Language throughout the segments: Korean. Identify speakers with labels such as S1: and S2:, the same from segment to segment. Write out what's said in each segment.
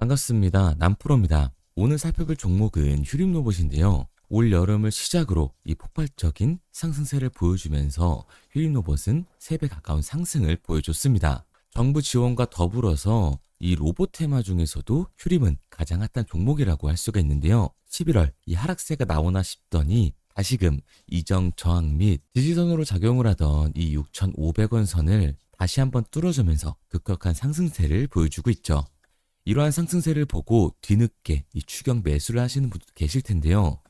S1: 반갑습니다. 남프로입니다. 오늘 살펴볼 종목은 휴림 로봇인데요. 올 여름을 시작으로 이 폭발적인 상승세를 보여주면서 휴림 로봇은 3배 가까운 상승을 보여줬습니다. 정부 지원과 더불어서 이 로봇 테마 중에서도 휴림은 가장 핫한 종목이라고 할 수가 있는데요. 11월 이 하락세가 나오나 싶더니 다시금 이정 저항 및 지지선으로 작용을 하던 이 6,500원 선을 다시 한번 뚫어주면서 급격한 상승세를 보여주고 있죠. 이러한 상승세를 보고 뒤늦게 이 추격 매수를 하시는 분들도 계실 텐데요.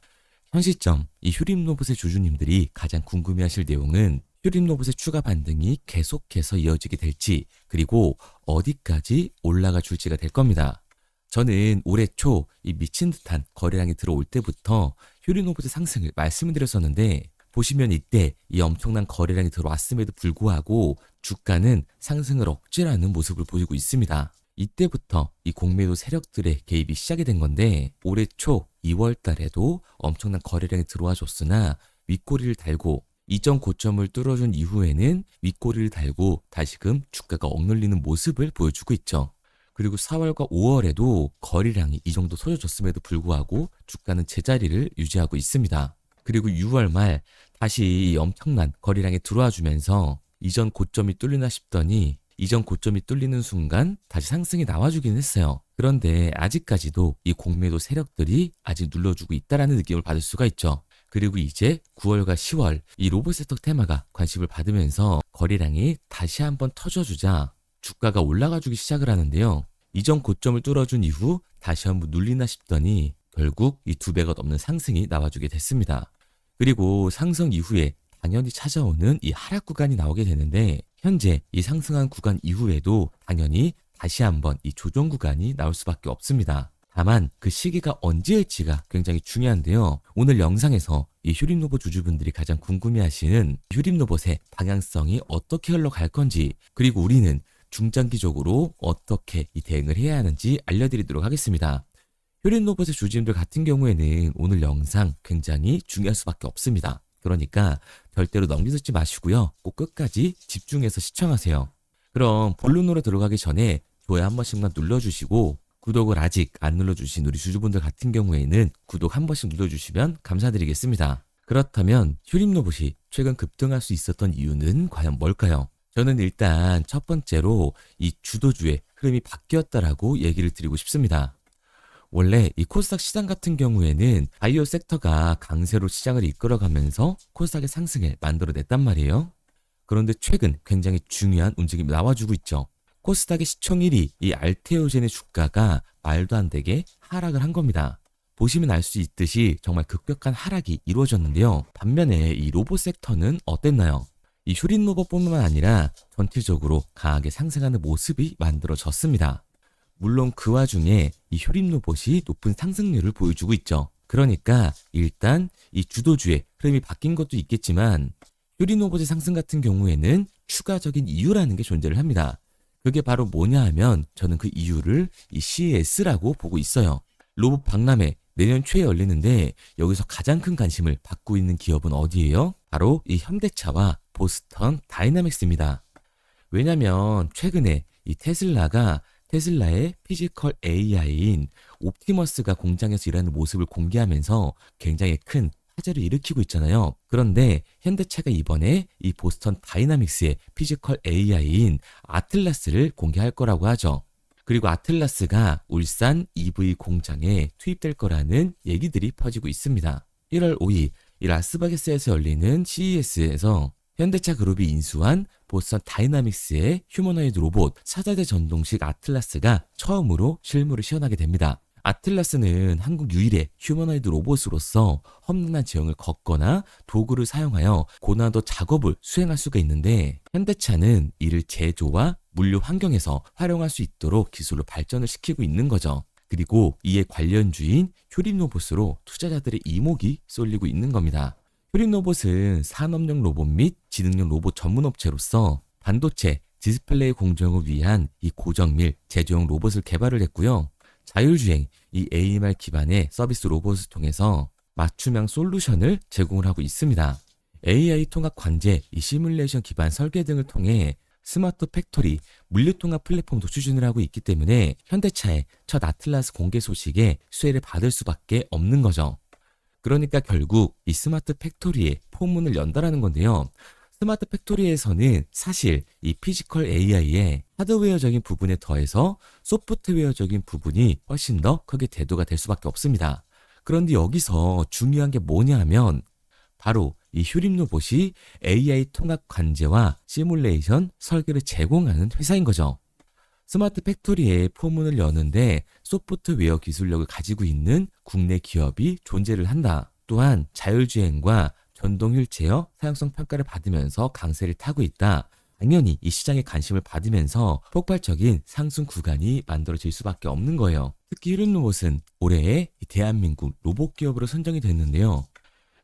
S1: 현 시점 이 휴림 로봇의 주주님들이 가장 궁금해하실 내용은 휴림 로봇의 추가 반등이 계속해서 이어지게 될지, 그리고 어디까지 올라가 줄지가 될 겁니다. 저는 올해 초 이 미친 듯한 거래량이 들어올 때부터 휴림 로봇의 상승을 말씀을 드렸었는데, 보시면 이때 이 엄청난 거래량이 들어왔음에도 불구하고 주가는 상승을 억제를 하는 모습을 보이고 있습니다. 이때부터 이 공매도 세력들의 개입이 시작이 된 건데, 올해 초 2월 달에도 엄청난 거래량이 들어와 줬으나 윗꼬리를 달고 이전 고점을 뚫어준 이후에는 윗꼬리를 달고 다시금 주가가 억눌리는 모습을 보여주고 있죠. 그리고 4월과 5월에도 거래량이 이 정도 쏟아졌음에도 불구하고 주가는 제자리를 유지하고 있습니다. 그리고 6월 말 다시 이 엄청난 거래량이 들어와 주면서 이전 고점이 뚫리나 싶더니 이전 고점이 뚫리는 순간 다시 상승이 나와주긴 했어요. 그런데 아직까지도 이 공매도 세력들이 아직 눌러주고 있다라는 느낌을 받을 수가 있죠. 그리고 이제 9월과 10월 이 로봇 세터 테마가 관심을 받으면서 거래량이 다시 한번 터져주자 주가가 올라가주기 시작을 하는데요. 이전 고점을 뚫어준 이후 다시 한번 눌리나 싶더니 결국 이 2배가 넘는 상승이 나와주게 됐습니다. 그리고 상승 이후에 당연히 찾아오는 이 하락 구간이 나오게 되는데, 현재 이 상승한 구간 이후에도 당연히 다시 한번 이 조정 구간이 나올 수밖에 없습니다. 다만 그 시기가 언제일지가 굉장히 중요한데요. 오늘 영상에서 이 휴림 로봇 주주분들이 가장 궁금해하시는 휴림 로봇의 방향성이 어떻게 흘러갈 건지, 그리고 우리는 중장기적으로 어떻게 이 대응을 해야 하는지 알려드리도록 하겠습니다. 휴림 로봇의 주주님들 같은 경우에는 오늘 영상 굉장히 중요할 수밖에 없습니다. 그러니까 절대로 넘기지 마시고요. 꼭 끝까지 집중해서 시청하세요. 그럼 본론으로 들어가기 전에 좋아요 한 번씩만 눌러주시고, 구독을 아직 안 눌러주신 우리 주주분들 같은 경우에는 구독 한 번씩 눌러주시면 감사드리겠습니다. 그렇다면 휴림 로봇이 최근 급등할 수 있었던 이유는 과연 뭘까요? 저는 일단 첫 번째로 이 주도주의 흐름이 바뀌었다라고 얘기를 드리고 싶습니다. 원래 이 코스닥 시장 같은 경우에는 바이오 섹터가 강세로 시장을 이끌어가면서 코스닥의 상승을 만들어냈단 말이에요. 그런데 최근 굉장히 중요한 움직임이 나와주고 있죠. 코스닥의 시총 1위 이 알테오젠의 주가가 말도 안 되게 하락을 한 겁니다. 보시면 알 수 있듯이 정말 급격한 하락이 이루어졌는데요. 반면에 이 로봇 섹터는 어땠나요? 이 휴림 로봇뿐만 아니라 전체적으로 강하게 상승하는 모습이 만들어졌습니다. 물론 그 와중에 이 휴림 로봇이 높은 상승률을 보여주고 있죠. 그러니까 일단 이 주도주의 흐름이 바뀐 것도 있겠지만, 휴림 로봇의 상승 같은 경우에는 추가적인 이유라는 게 존재를 합니다. 그게 바로 뭐냐 하면 저는 그 이유를 이 CES라고 보고 있어요. 로봇 박람회 내년 초에 열리는데 여기서 가장 큰 관심을 받고 있는 기업은 어디예요? 바로 이 현대차와 보스턴 다이나믹스입니다. 왜냐면 최근에 이 테슬라의 피지컬 AI인 옵티머스가 공장에서 일하는 모습을 공개하면서 굉장히 큰 화제를 일으키고 있잖아요. 그런데 현대차가 이번에 이 보스턴 다이나믹스의 피지컬 AI인 아틀라스를 공개할 거라고 하죠. 그리고 아틀라스가 울산 EV 공장에 투입될 거라는 얘기들이 퍼지고 있습니다. 1월 5일 이 라스베가스에서 열리는 CES에서 현대차 그룹이 인수한 보스턴 다이나믹스의 휴머노이드 로봇 4세대 전동식 아틀라스가 처음으로 실무를 시연하게 됩니다. 아틀라스는 한국 유일의 휴머노이드 로봇으로서 험난한 지형을 걷거나 도구를 사용하여 고난도 작업을 수행할 수가 있는데, 현대차는 이를 제조와 물류 환경에서 활용할 수 있도록 기술로 발전을 시키고 있는 거죠. 그리고 이에 관련주인 휴림 로봇으로 투자자들의 이목이 쏠리고 있는 겁니다. 휴림 로봇은 산업용 로봇 및 지능용 로봇 전문 업체로서 반도체, 디스플레이 공정을 위한 이 고정밀 제조용 로봇을 개발을 했고요. 자율주행, 이 AMR 기반의 서비스 로봇을 통해서 맞춤형 솔루션을 제공을 하고 있습니다. AI 통합 관제, 이 시뮬레이션 기반 설계 등을 통해 스마트 팩토리, 물류통합 플랫폼도 추진을 하고 있기 때문에 현대차의 첫 아틀라스 공개 소식에 수혜를 받을 수밖에 없는 거죠. 그러니까 결국 이 스마트 팩토리에 포문을 연다라는 건데요. 스마트 팩토리에서는 사실 이 피지컬 AI의 하드웨어적인 부분에 더해서 소프트웨어적인 부분이 훨씬 더 크게 대두가 될 수밖에 없습니다. 그런데 여기서 중요한 게 뭐냐 하면 바로 이 휴림 로봇이 AI 통합 관제와 시뮬레이션 설계를 제공하는 회사인 거죠. 스마트 팩토리에 포문을 여는데 소프트웨어 기술력을 가지고 있는 국내 기업이 존재를 한다. 또한 자율주행과 전동 휠체어 사용성 평가를 받으면서 강세를 타고 있다. 당연히 이 시장에 관심을 받으면서 폭발적인 상승 구간이 만들어질 수밖에 없는 거예요. 특히 휴림 로봇은 올해의 대한민국 로봇 기업으로 선정이 됐는데요.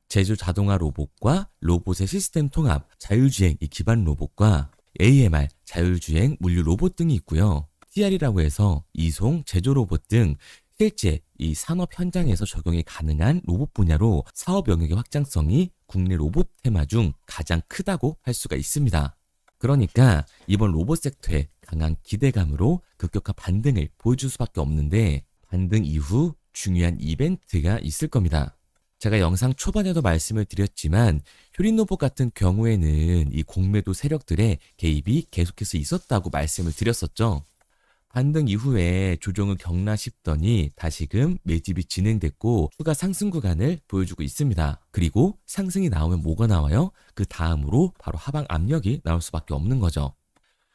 S1: 제조 자동화 로봇과 로봇의 시스템 통합, 자율주행 기반 로봇과 AMR, 자율주행 물류 로봇 등이 있고요. TR이라고 해서 이송, 제조 로봇 등 실제 이 산업 현장에서 적용이 가능한 로봇 분야로 사업 영역의 확장성이 국내 로봇 테마 중 가장 크다고 할 수가 있습니다. 그러니까 이번 로봇 섹터에 강한 기대감으로 급격한 반등을 보여줄 수밖에 없는데 반등 이후 중요한 이벤트가 있을 겁니다. 제가 영상 초반에도 말씀을 드렸지만 휴림 로봇 같은 경우에는 이 공매도 세력들의 개입이 계속해서 있었다고 말씀을 드렸었죠. 반등 이후에 조정을 겪나 싶더니 다시금 매집이 진행됐고 추가 상승 구간을 보여주고 있습니다. 그리고 상승이 나오면 뭐가 나와요? 그 다음으로 바로 하방 압력이 나올 수밖에 없는 거죠.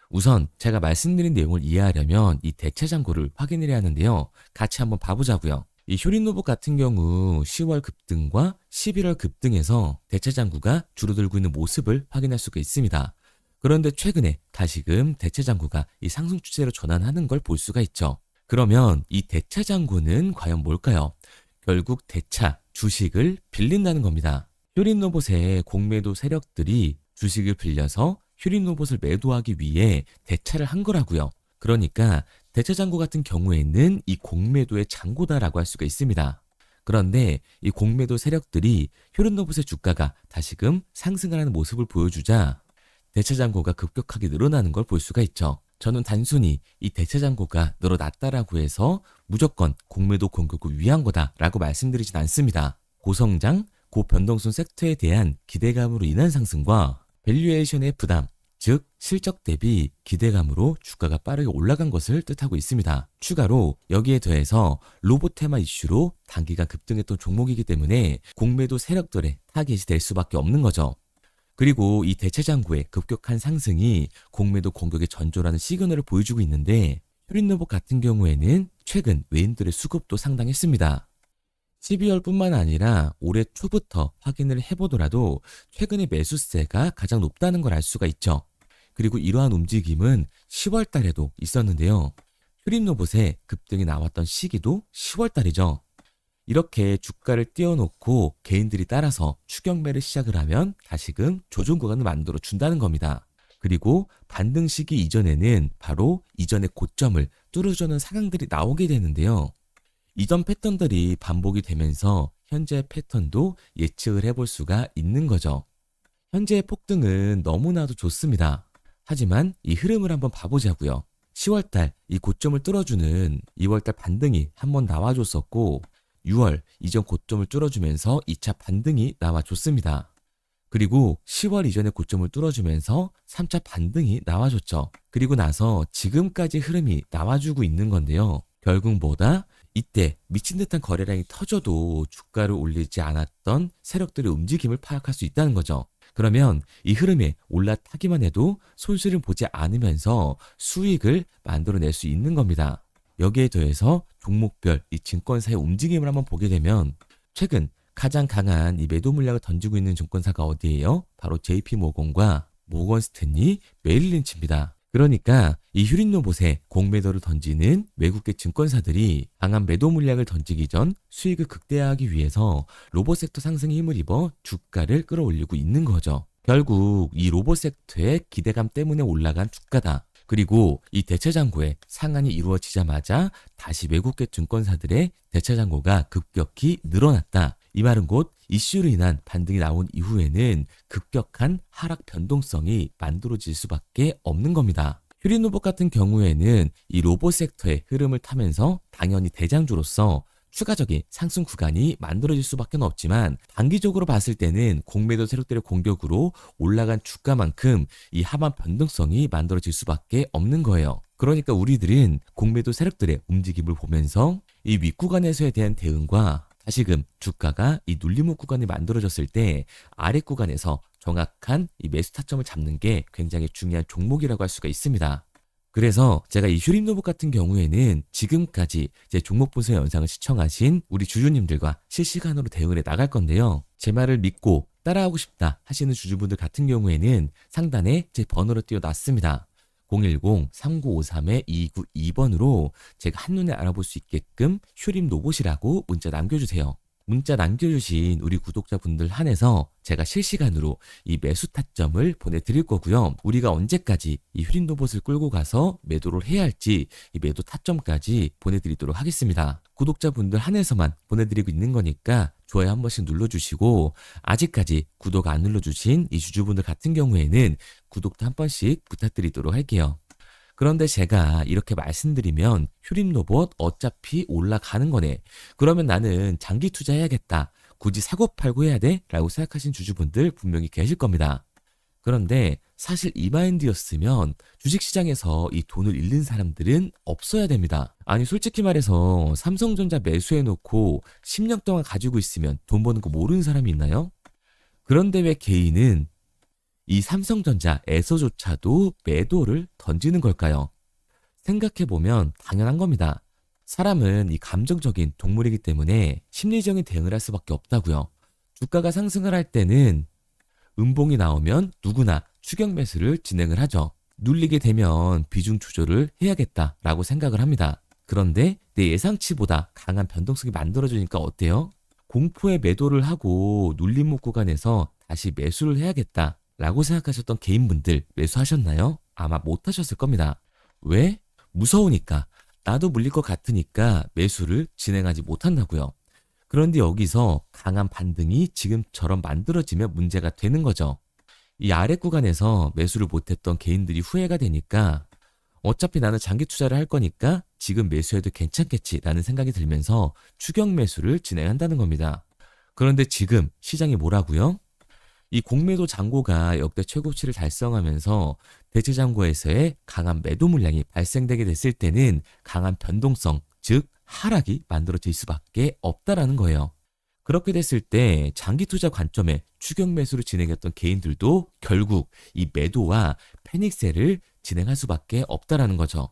S1: 우선 제가 말씀드린 내용을 이해하려면 이 대체 잔고를 확인을 해야 하는데요. 같이 한번 봐보자고요. 이 휴림 로봇 같은 경우 10월 급등과 11월 급등에서 대체 잔고가 줄어들고 있는 모습을 확인할 수가 있습니다. 그런데 최근에 다시금 대체 잔고가 이 상승 추세로 전환하는 걸 볼 수가 있죠. 그러면 이 대체 잔고는 과연 뭘까요? 결국 대차, 주식을 빌린다는 겁니다. 휴림 로봇의 공매도 세력들이 주식을 빌려서 휴림 로봇을 매도하기 위해 대차를 한 거라고요. 그러니까 대체 잔고 같은 경우에는 이 공매도의 잔고다라고 할 수가 있습니다. 그런데 이 공매도 세력들이 휴림 로봇의 주가가 다시금 상승을 하는 모습을 보여주자 대체 잔고가 급격하게 늘어나는 걸 볼 수가 있죠. 저는 단순히 이 대체 잔고가 늘어났다라고 해서 무조건 공매도 공격을 위한 거다라고 말씀드리진 않습니다. 고성장, 고변동성 섹터에 대한 기대감으로 인한 상승과 밸류에이션의 부담, 즉 실적 대비 기대감으로 주가가 빠르게 올라간 것을 뜻하고 있습니다. 추가로 여기에 더해서 로봇 테마 이슈로 단기간 급등했던 종목이기 때문에 공매도 세력들의 타겟이 될 수밖에 없는 거죠. 그리고 이 대체 잔고의 급격한 상승이 공매도 공격의 전조라는 시그널을 보여주고 있는데 휴림 로봇 같은 경우에는 최근 외인들의 수급도 상당했습니다. 12월뿐만 아니라 올해 초부터 확인을 해보더라도 최근의 매수세가 가장 높다는 걸 알 수가 있죠. 그리고 이러한 움직임은 10월 달에도 있었는데요. 휴림 로봇의 급등이 나왔던 시기도 10월 달이죠. 이렇게 주가를 띄워놓고 개인들이 따라서 추격매를 시작을 하면 다시금 조정 구간을 만들어 준다는 겁니다. 그리고 반등 시기 이전에는 바로 이전의 고점을 뚫어주는 상황들이 나오게 되는데요. 이전 패턴들이 반복이 되면서 현재 패턴도 예측을 해볼 수가 있는 거죠. 현재의 폭등은 너무나도 좋습니다. 하지만 이 흐름을 한번 봐보자고요. 10월달 이 고점을 뚫어주는 2월달 반등이 한번 나와줬었고 6월 이전 고점을 뚫어주면서 2차 반등이 나와줬습니다. 그리고 10월 이전의 고점을 뚫어주면서 3차 반등이 나와줬죠. 그리고 나서 지금까지 흐름이 나와주고 있는 건데요. 결국 뭐다? 이때 미친 듯한 거래량이 터져도 주가를 올리지 않았던 세력들의 움직임을 파악할 수 있다는 거죠. 그러면 이 흐름에 올라타기만 해도 손실을 보지 않으면서 수익을 만들어낼 수 있는 겁니다. 여기에 더해서 종목별 이 증권사의 움직임을 한번 보게 되면 최근 가장 강한 이 매도 물량을 던지고 있는 증권사가 어디예요? 바로 JP모건과 모건스탠리, 메릴린치입니다. 그러니까 이 휴림 로봇에 공매도를 던지는 외국계 증권사들이 강한 매도 물량을 던지기 전 수익을 극대화하기 위해서 로봇 섹터 상승에 힘을 입어 주가를 끌어올리고 있는 거죠. 결국 이 로봇 섹터의 기대감 때문에 올라간 주가다. 그리고 이 대체 잔고의 상한이 이루어지자마자 다시 외국계 증권사들의 대체 잔고가 급격히 늘어났다. 이 말은 곧 이슈로 인한 반등이 나온 이후에는 급격한 하락 변동성이 만들어질 수밖에 없는 겁니다. 휴린 로봇 같은 경우에는 이 로봇 섹터의 흐름을 타면서 당연히 대장주로서 추가적인 상승 구간이 만들어질 수밖에 없지만 단기적으로 봤을 때는 공매도 세력들의 공격으로 올라간 주가만큼 이 하반 변동성이 만들어질 수밖에 없는 거예요. 그러니까 우리들은 공매도 세력들의 움직임을 보면서 이 윗구간에서에 대한 대응과 다시금 주가가 이 눌림목 구간이 만들어졌을 때 아래 구간에서 정확한 이 매수 타점을 잡는 게 굉장히 중요한 종목이라고 할 수가 있습니다. 그래서 제가 이 휴림 로봇 같은 경우에는 지금까지 제 종목 분석 영상을 시청하신 우리 주주님들과 실시간으로 대응을 해 나갈 건데요. 제 말을 믿고 따라하고 싶다 하시는 주주분들 같은 경우에는 상단에 제 번호를 띄워놨습니다. 010-3953-2292번으로 제가 한눈에 알아볼 수 있게끔 휴림 로봇이라고 문자 남겨주세요. 문자 남겨주신 우리 구독자분들 한해서 제가 실시간으로 이 매수 타점을 보내드릴 거고요. 우리가 언제까지 이 휴림 로봇을 끌고 가서 매도를 해야 할지 이 매도 타점까지 보내드리도록 하겠습니다. 구독자분들 한해서만 보내드리고 있는 거니까 좋아요 한 번씩 눌러주시고 아직까지 구독 안 눌러주신 이 주주분들 같은 경우에는 구독도 한 번씩 부탁드리도록 할게요. 그런데 제가 이렇게 말씀드리면 휴림 로봇 어차피 올라가는 거네. 그러면 나는 장기 투자해야겠다. 굳이 사고 팔고 해야 돼? 라고 생각하신 주주분들 분명히 계실 겁니다. 그런데 사실 이 마인드였으면 주식시장에서 이 돈을 잃는 사람들은 없어야 됩니다. 아니 솔직히 말해서 삼성전자 매수해놓고 10년 동안 가지고 있으면 돈 버는 거 모르는 사람이 있나요? 그런데 왜 개인은 이 삼성전자에서조차도 매도를 던지는 걸까요? 생각해보면 당연한 겁니다. 사람은 이 감정적인 동물이기 때문에 심리적인 대응을 할 수밖에 없다고요. 주가가 상승을 할 때는 음봉이 나오면 누구나 추격 매수를 진행을 하죠. 눌리게 되면 비중 조절을 해야겠다라고 생각을 합니다. 그런데 내 예상치보다 강한 변동성이 만들어지니까 어때요? 공포의 매도를 하고 눌림목 구간에서 다시 매수를 해야겠다 라고 생각하셨던 개인분들 매수하셨나요? 아마 못하셨을 겁니다. 왜? 무서우니까. 나도 물릴 것 같으니까 매수를 진행하지 못한다고요. 그런데 여기서 강한 반등이 지금처럼 만들어지면 문제가 되는 거죠. 이 아래 구간에서 매수를 못했던 개인들이 후회가 되니까 어차피 나는 장기 투자를 할 거니까 지금 매수해도 괜찮겠지 라는 생각이 들면서 추격 매수를 진행한다는 겁니다. 그런데 지금 시장이 뭐라고요? 이 공매도 잔고가 역대 최고치를 달성하면서 대체 잔고에서의 강한 매도 물량이 발생되게 됐을 때는 강한 변동성, 즉 하락이 만들어질 수밖에 없다라는 거예요. 그렇게 됐을 때 장기 투자 관점에 추격 매수를 진행했던 개인들도 결국 이 매도와 패닉셀을 진행할 수밖에 없다라는 거죠.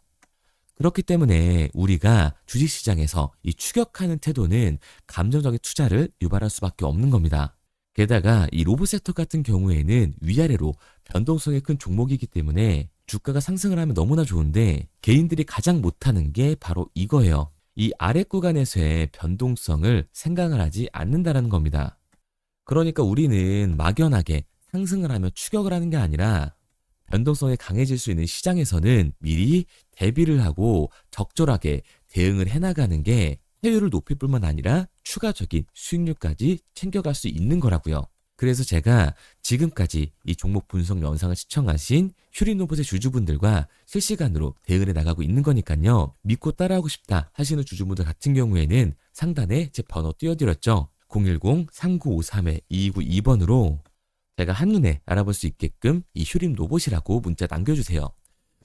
S1: 그렇기 때문에 우리가 주식시장에서 이 추격하는 태도는 감정적인 투자를 유발할 수밖에 없는 겁니다. 게다가 이 로봇 섹터 같은 경우에는 위아래로 변동성이 큰 종목이기 때문에 주가가 상승을 하면 너무나 좋은데 개인들이 가장 못하는 게 바로 이거예요. 이 아래 구간에서의 변동성을 생각을 하지 않는다라는 겁니다. 그러니까 우리는 막연하게 상승을 하면 추격을 하는 게 아니라 변동성이 강해질 수 있는 시장에서는 미리 대비를 하고 적절하게 대응을 해나가는 게 회율을 높일 뿐만 아니라 추가적인 수익률까지 챙겨갈 수 있는 거라고요. 그래서 제가 지금까지 이 종목 분석 영상을 시청하신 휴린로봇의 주주분들과 실시간으로 대응해 나가고 있는 거니까요. 믿고 따라하고 싶다 하시는 주주분들 같은 경우에는 상단에 제 번호 띄워드렸죠. 010-3953-2292번으로 제가 한눈에 알아볼 수 있게끔 이 휴림 로봇이라고 문자 남겨주세요.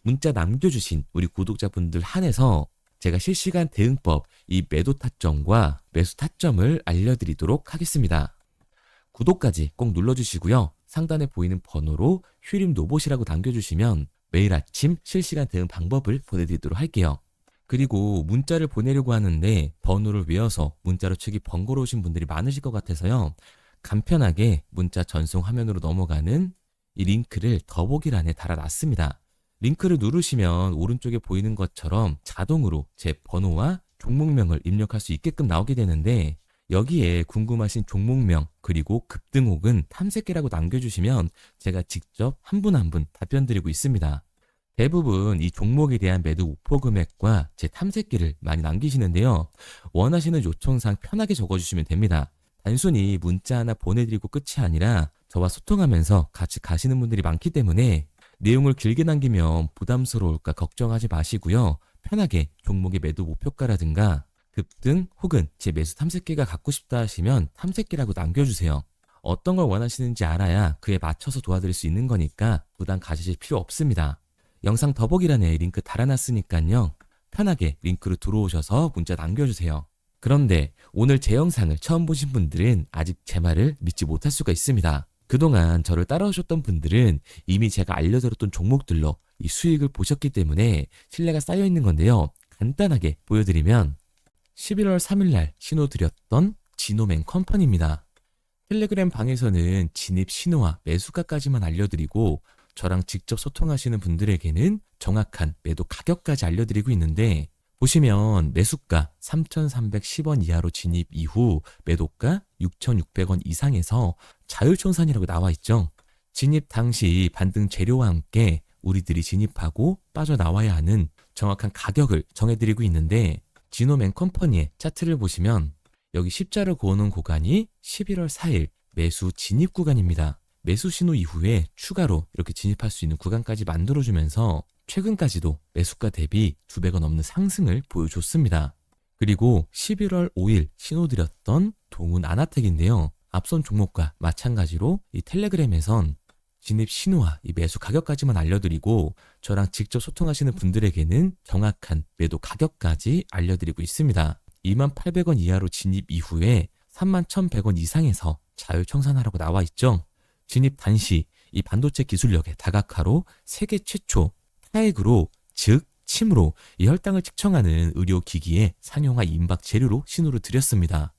S1: 문자 남겨주신 우리 구독자분들 한해서 제가 실시간 대응법, 이 매도 타점과 매수 타점을 알려드리도록 하겠습니다. 구독까지 꼭 눌러주시고요. 상단에 보이는 번호로 휴림 로봇이라고 남겨주시면 매일 아침 실시간 대응 방법을 보내드리도록 할게요. 그리고 문자를 보내려고 하는데 번호를 외워서 문자로 치기 번거로우신 분들이 많으실 것 같아서요. 간편하게 문자 전송 화면으로 넘어가는 이 링크를 더보기란에 달아놨습니다. 링크를 누르시면 오른쪽에 보이는 것처럼 자동으로 제 번호와 종목명을 입력할 수 있게끔 나오게 되는데 여기에 궁금하신 종목명 그리고 급등 혹은 탐색기라고 남겨주시면 제가 직접 한 분 한 분 답변 드리고 있습니다. 대부분 이 종목에 대한 매도 목표 금액과 제 탐색기를 많이 남기시는데요. 원하시는 요청사항 편하게 적어주시면 됩니다. 단순히 문자 하나 보내드리고 끝이 아니라 저와 소통하면서 같이 가시는 분들이 많기 때문에 내용을 길게 남기면 부담스러울까 걱정하지 마시고요. 편하게 종목의 매도 목표가라든가 급등 혹은 제 매수 탐색기가 갖고 싶다 하시면 탐색기라고 남겨주세요. 어떤 걸 원하시는지 알아야 그에 맞춰서 도와드릴 수 있는 거니까 부담 가지실 필요 없습니다. 영상 더보기란에 링크 달아놨으니까요. 편하게 링크로 들어오셔서 문자 남겨주세요. 그런데 오늘 제 영상을 처음 보신 분들은 아직 제 말을 믿지 못할 수가 있습니다. 그동안 저를 따라오셨던 분들은 이미 제가 알려드렸던 종목들로 이 수익을 보셨기 때문에 신뢰가 쌓여 있는 건데요. 간단하게 보여드리면 11월 3일날 신호 드렸던 지노맨 컴퍼니입니다. 텔레그램 방에서는 진입 신호와 매수가까지만 알려드리고 저랑 직접 소통하시는 분들에게는 정확한 매도 가격까지 알려드리고 있는데 보시면 매수가 3,310원 이하로 진입 이후 매도가 6,600원 이상에서 자율청산이라고 나와 있죠. 진입 당시 반등 재료와 함께 우리들이 진입하고 빠져나와야 하는 정확한 가격을 정해드리고 있는데 지노맨 컴퍼니의 차트를 보시면 여기 십자를 그어놓은 구간이 11월 4일 매수 진입 구간입니다. 매수 신호 이후에 추가로 이렇게 진입할 수 있는 구간까지 만들어주면서 최근까지도 매수가 대비 2배가 넘는 상승을 보여줬습니다. 그리고 11월 5일 신호 드렸던 동훈 아나텍인데요. 앞선 종목과 마찬가지로 이 텔레그램에선 진입 신호와 이 매수 가격까지만 알려드리고 저랑 직접 소통하시는 분들에게는 정확한 매도 가격까지 알려드리고 있습니다. 28,000원 이하로 진입 이후에 31,100원 이상에서 자율청산하라고 나와 있죠. 진입 단시 이 반도체 기술력의 다각화로 세계 최초 타액으로 즉 침으로 이 혈당을 측정하는 의료기기의 상용화 임박 재료로 신호를 드렸습니다.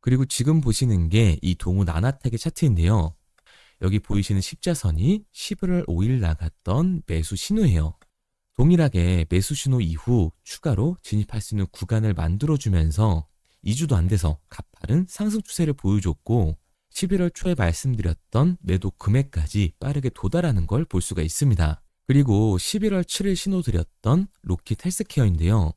S1: 그리고 지금 보시는 게 이 동훈 아나텍의 차트인데요. 여기 보이시는 십자선이 11월 5일 나갔던 매수 신호예요. 동일하게 매수 신호 이후 추가로 진입할 수 있는 구간을 만들어주면서 2주도 안 돼서 가파른 상승 추세를 보여줬고 11월 초에 말씀드렸던 매도 금액까지 빠르게 도달하는 걸 볼 수가 있습니다. 그리고 11월 7일 신호 드렸던 로킷 헬스케어인데요.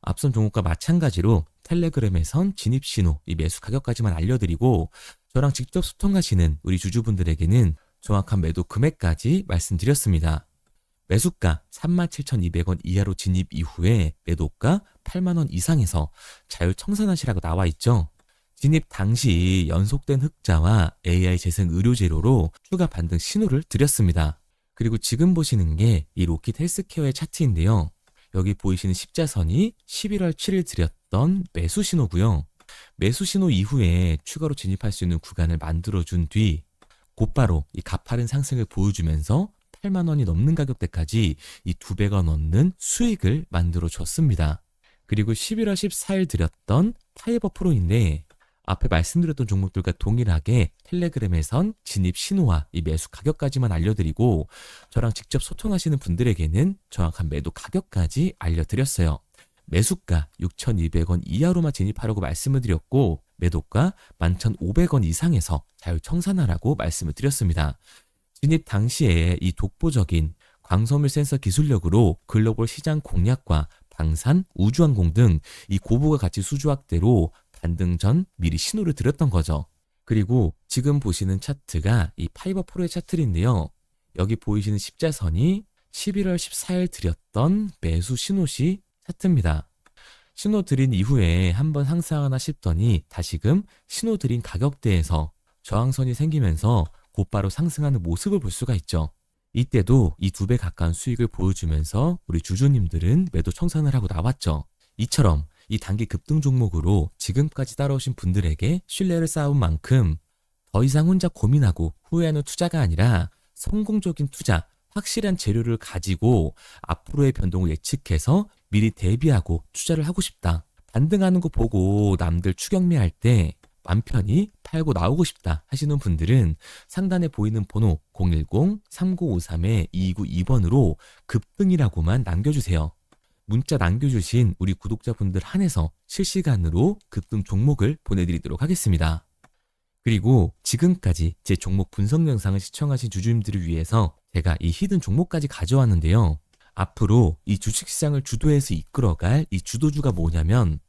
S1: 앞선 종목과 마찬가지로 텔레그램에선 진입 신호, 이 매수 가격까지만 알려드리고 저랑 직접 소통하시는 우리 주주분들에게는 정확한 매도 금액까지 말씀드렸습니다. 매수가 37,200원 이하로 진입 이후에 매도가 8만원 이상에서 자율청산하시라고 나와 있죠. 진입 당시 연속된 흑자와 AI 재생 의료 재료로 추가 반등 신호를 드렸습니다. 그리고 지금 보시는 게 이 로킷 헬스케어의 차트인데요. 여기 보이시는 십자선이 11월 7일 드렸던 매수 신호고요. 매수 신호 이후에 추가로 진입할 수 있는 구간을 만들어준 뒤 곧바로 이 가파른 상승을 보여주면서 8만 원이 넘는 가격대까지 이 2배가 넘는 수익을 만들어 줬습니다. 그리고 11월 14일 드렸던 파이버 프로인데 앞에 말씀드렸던 종목들과 동일하게 텔레그램에선 진입 신호와 이 매수 가격까지만 알려드리고 저랑 직접 소통하시는 분들에게는 정확한 매도 가격까지 알려드렸어요. 매수가 6,200원 이하로만 진입하라고 말씀을 드렸고 매도가 11,500원 이상에서 자율청산하라고 말씀을 드렸습니다. 진입 당시에 이 독보적인 광섬유 센서 기술력으로 글로벌 시장 공략과 방산, 우주항공 등 이 고부가 가치 수주 확대로 반등 전 미리 신호를 드렸던 거죠. 그리고 지금 보시는 차트가 이 파이버 프로의 차트인데요. 여기 보이시는 십자선이 11월 14일 드렸던 매수 신호시 차트입니다. 신호 드린 이후에 한번 상승하나 싶더니 다시금 신호 드린 가격대에서 저항선이 생기면서 곧바로 상승하는 모습을 볼 수가 있죠. 이때도 이 2배 가까운 수익을 보여주면서 우리 주주님들은 매도 청산을 하고 나왔죠. 이처럼 이 단기 급등 종목으로 지금까지 따라오신 분들에게 신뢰를 쌓은 만큼 더 이상 혼자 고민하고 후회하는 투자가 아니라 성공적인 투자, 확실한 재료를 가지고 앞으로의 변동을 예측해서 미리 대비하고 투자를 하고 싶다. 반등하는 거 보고 남들 추격매할 때 맘 편히 팔고 나오고 싶다 하시는 분들은 상단에 보이는 번호 010-3953-2292번으로 급등이라고만 남겨주세요. 문자 남겨주신 우리 구독자분들 한해서 실시간으로 급등 종목을 보내드리도록 하겠습니다. 그리고 지금까지 제 종목 분석 영상을 시청하신 주주님들을 위해서 제가 이 히든 종목까지 가져왔는데요. 앞으로 이 주식시장을 주도해서 이끌어갈 이 주도주가 뭐냐면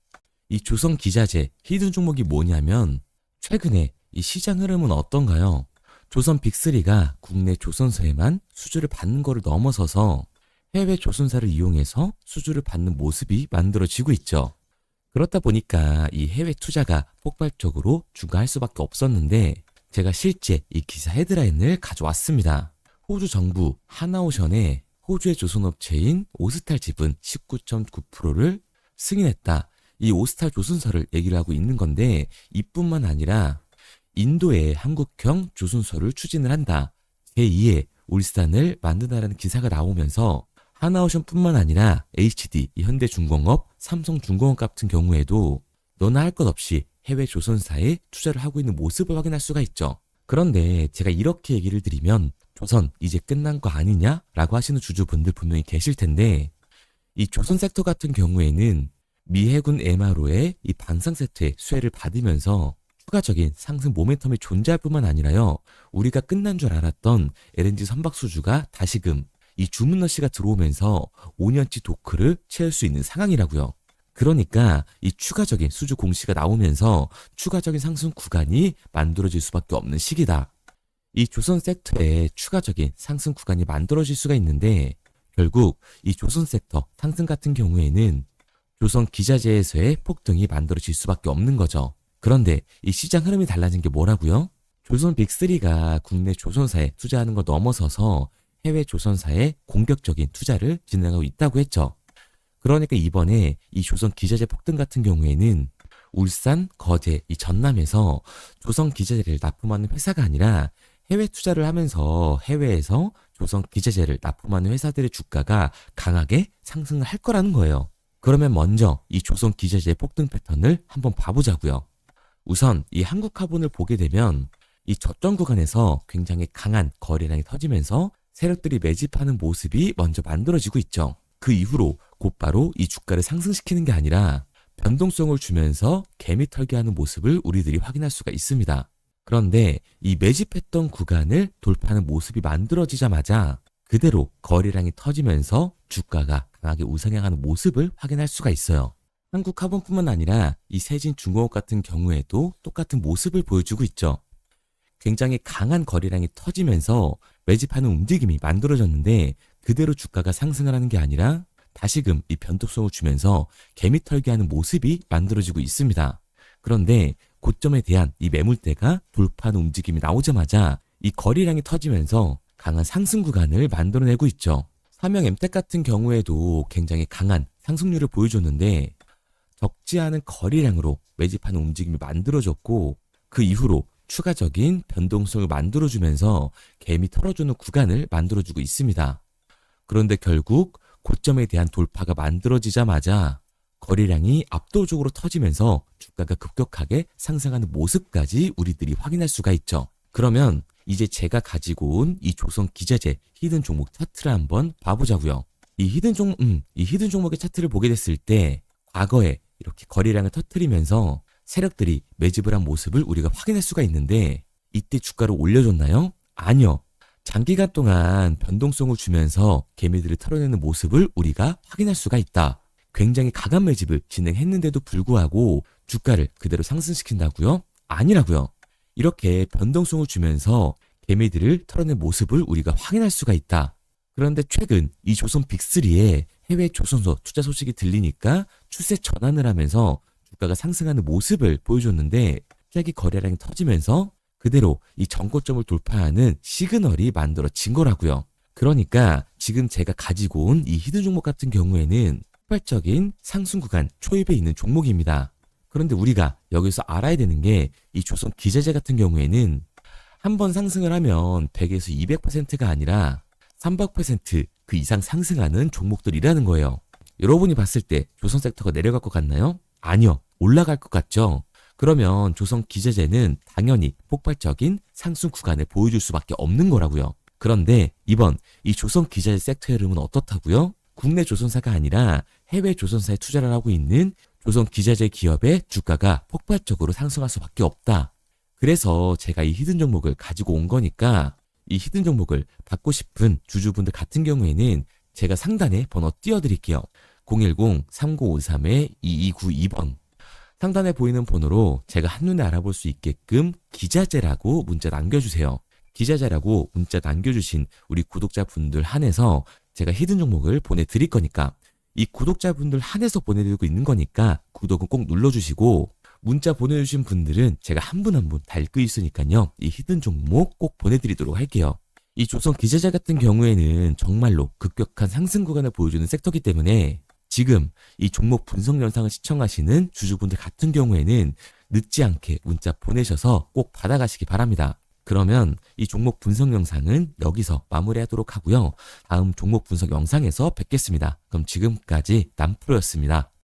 S1: 이 조선기자재 히든 종목이 뭐냐면 최근에 이 시장 흐름은 어떤가요? 조선 빅3가 국내 조선사에만 수주를 받는 거를 넘어서서 해외 조선사를 이용해서 수주를 받는 모습이 만들어지고 있죠. 그렇다 보니까 이 해외 투자가 폭발적으로 증가할 수밖에 없었는데 제가 실제 이 기사 헤드라인을 가져왔습니다. 호주 정부 하나오션에 호주의 조선업체인 오스탈 지분 19.9%를 승인했다. 이 오스탈 조선사를 얘기를 하고 있는 건데 이뿐만 아니라 인도에 한국형 조선소를 추진을 한다. 제2의 울산을 만든다라는 기사가 나오면서 하나오션뿐만 아니라 HD, 현대중공업, 삼성중공업 같은 경우에도 너나 할 것 없이 해외 조선사에 투자를 하고 있는 모습을 확인할 수가 있죠. 그런데 제가 이렇게 얘기를 드리면 조선 이제 끝난 거 아니냐라고 하시는 주주분들 분명히 계실 텐데 이 조선 섹터 같은 경우에는 미 해군 MRO의 이 방산 세트의 수혜를 받으면서 추가적인 상승 모멘텀이 존재할 뿐만 아니라요. 우리가 끝난 줄 알았던 LNG 선박 수주가 다시금 이 주문러시가 들어오면서 5년치 도크를 채울 수 있는 상황이라고요. 그러니까 이 추가적인 수주 공시가 나오면서 추가적인 상승 구간이 만들어질 수밖에 없는 시기다. 이 조선 섹터에 추가적인 상승 구간이 만들어질 수가 있는데 결국 이 조선 섹터 상승 같은 경우에는 조선 기자재에서의 폭등이 만들어질 수밖에 없는 거죠. 그런데 이 시장 흐름이 달라진 게 뭐라고요? 조선 빅3가 국내 조선사에 투자하는 걸 넘어서서 해외 조선사에 공격적인 투자를 진행하고 있다고 했죠. 그러니까 이번에 이 조선 기자재 폭등 같은 경우에는 울산, 거제, 이 전남에서 조선 기자재를 납품하는 회사가 아니라 해외 투자를 하면서 해외에서 조선 기자재를 납품하는 회사들의 주가가 강하게 상승을 할 거라는 거예요. 그러면 먼저 이 조선 기자재 폭등 패턴을 한번 봐보자고요. 우선 이 한국화본을 보게 되면 이 저점 구간에서 굉장히 강한 거래량이 터지면서 세력들이 매집하는 모습이 먼저 만들어지고 있죠. 그 이후로 곧바로 이 주가를 상승시키는 게 아니라 변동성을 주면서 개미 털기하는 모습을 우리들이 확인할 수가 있습니다. 그런데 이 매집했던 구간을 돌파하는 모습이 만들어지자마자 그대로 거래량이 터지면서 주가가 강하게 우상향하는 모습을 확인할 수가 있어요. 한국화본뿐만 아니라 이 세진중공업 같은 경우에도 똑같은 모습을 보여주고 있죠. 굉장히 강한 거래량이 터지면서 매집하는 움직임이 만들어졌는데 그대로 주가가 상승을 하는 게 아니라 다시금 이 변동성을 주면서 개미 털기하는 모습이 만들어지고 있습니다. 그런데 고점에 대한 이 매물대가 돌파하는 움직임이 나오자마자 이 거래량이 터지면서 강한 상승 구간을 만들어내고 있죠. 삼형 엠텍 같은 경우에도 굉장히 강한 상승률을 보여줬는데 적지 않은 거래량으로 매집하는 움직임이 만들어졌고 그 이후로 추가적인 변동성을 만들어주면서 개미 털어주는 구간을 만들어주고 있습니다. 그런데 결국 고점에 대한 돌파가 만들어지자마자 거래량이 압도적으로 터지면서 주가가 급격하게 상승하는 모습까지 우리들이 확인할 수가 있죠. 그러면 이제 제가 가지고 온 이 조선 기자재 히든 종목 차트를 한번 봐보자고요. 이 히든 종목의 차트를 보게 됐을 때 과거에 이렇게 거래량을 터뜨리면서 세력들이 매집을 한 모습을 우리가 확인할 수가 있는데 이때 주가를 올려줬나요? 아니요. 장기간 동안 변동성을 주면서 개미들을 털어내는 모습을 우리가 확인할 수가 있다. 굉장히 강한 매집을 진행했는데도 불구하고 주가를 그대로 상승시킨다고요? 아니라고요. 이렇게 변동성을 주면서 개미들을 털어낸 모습을 우리가 확인할 수가 있다. 그런데 최근 이 조선 빅3의 해외 조선소 투자 소식이 들리니까 추세 전환을 하면서 주가가 상승하는 모습을 보여줬는데 갑자기 거래량이 터지면서 그대로 이 전고점을 돌파하는 시그널이 만들어진 거라고요. 그러니까 지금 제가 가지고 온 이 히든 종목 같은 경우에는 폭발적인 상승 구간 초입에 있는 종목입니다. 그런데 우리가 여기서 알아야 되는 게 이 조선 기자재 같은 경우에는 한번 상승을 하면 100에서 200%가 아니라 300%그 이상 상승하는 종목들이라는 거예요. 여러분이 봤을 때 조선 섹터가 내려갈 것 같나요? 아니요. 올라갈 것 같죠? 그러면 조선 기자재는 당연히 폭발적인 상승 구간을 보여줄 수밖에 없는 거라고요. 그런데 이번 이 조선 기자재 섹터의 흐름은 어떻다고요? 국내 조선사가 아니라 해외 조선사에 투자를 하고 있는 조선 기자재 기업의 주가가 폭발적으로 상승할 수밖에 없다. 그래서 제가 이 히든 종목을 가지고 온 거니까 이 히든 종목을 받고 싶은 주주분들 같은 경우에는 제가 상단에 번호 띄워드릴게요. 010-3953-2292번 상단에 보이는 번호로 제가 한눈에 알아볼 수 있게끔 기자재라고 문자 남겨주세요. 기자재라고 문자 남겨주신 우리 구독자분들 한해서 제가 히든 종목을 보내드릴 거니까, 이 구독자분들 한해서 보내드리고 있는 거니까 구독은 꼭 눌러주시고, 문자 보내주신 분들은 제가 한 분 한 분 다 읽고 있으니까요. 이 히든 종목 꼭 보내드리도록 할게요. 이 조선 기자재 같은 경우에는 정말로 급격한 상승 구간을 보여주는 섹터이기 때문에 지금 이 종목 분석 영상을 시청하시는 주주분들 같은 경우에는 늦지 않게 문자 보내셔서 꼭 받아가시기 바랍니다. 그러면 이 종목 분석 영상은 여기서 마무리하도록 하고요. 다음 종목 분석 영상에서 뵙겠습니다. 그럼 지금까지 남프로였습니다.